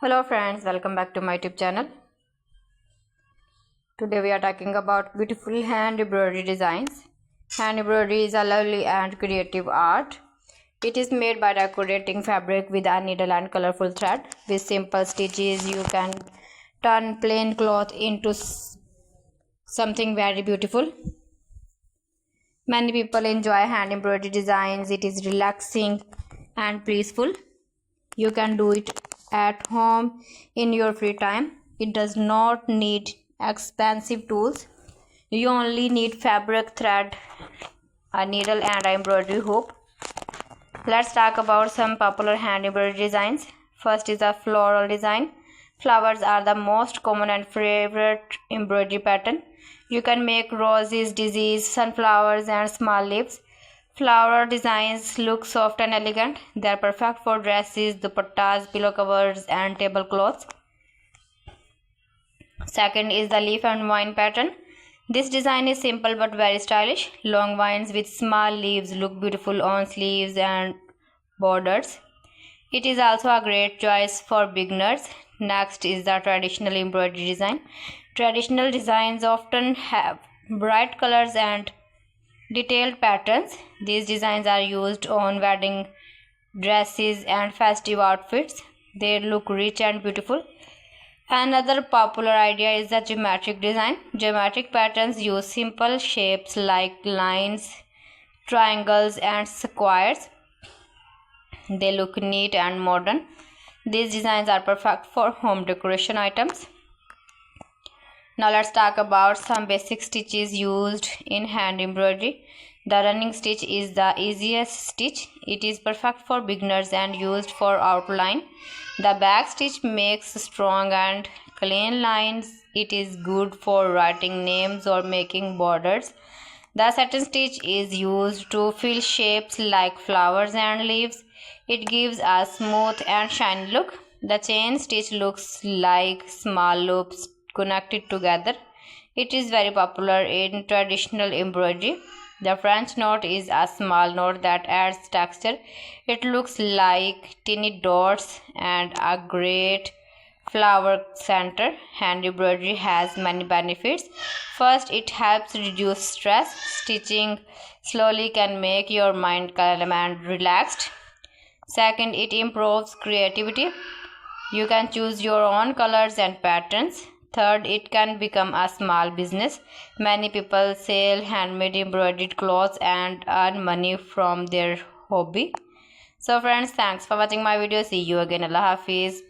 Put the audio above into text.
Hello friends, welcome back to my YouTube channel. Today we are talking about beautiful hand embroidery designs. Hand embroidery is a lovely and creative art. It is made by decorating fabric with a needle and colorful thread. With simple stitches, you can turn plain cloth into something very beautiful. Many people enjoy hand embroidery designs. It is relaxing and peaceful. You can do it at home in your free time. It does not need expensive tools. You only need fabric, thread, a needle and an embroidery hoop. Let's talk about some popular hand embroidery designs. First is a floral design. Flowers are the most common and favorite embroidery pattern. You can make roses, daisies, sunflowers and small leaves. Flower designs look soft and elegant. They are perfect for dresses, dupattas, pillow covers and tablecloths. Second is the leaf and vine pattern. This design is simple but very stylish. Long vines with small leaves look beautiful on sleeves and borders. It is also a great choice for beginners. Next is the traditional embroidery design. Traditional designs often have bright colors and detailed patterns. These designs are used on wedding dresses and festive outfits. They look rich and beautiful. Another popular idea is the geometric design. Geometric patterns use simple shapes like lines, triangles and squares. They look neat and modern. These designs are perfect for home decoration items. Now let's talk about some basic stitches used in hand embroidery. The running stitch is the easiest stitch. It is perfect for beginners and used for outline. The back stitch makes strong and clean lines. It is good for writing names or making borders. The satin stitch is used to fill shapes like flowers and leaves. It gives a smooth and shiny look. The chain stitch looks like small loops connected together. It is very popular in traditional embroidery. The French knot is a small knot that adds texture. It looks like tiny dots and a great flower center. Hand embroidery has many benefits. First, it helps reduce stress. Stitching slowly can make your mind calm and relaxed. Second, it improves creativity. You can choose your own colors and patterns. Third, it can become a small business. Many people sell handmade embroidered clothes and earn money from their hobby. So friends, thanks for watching my video. See you again. Allah Hafiz.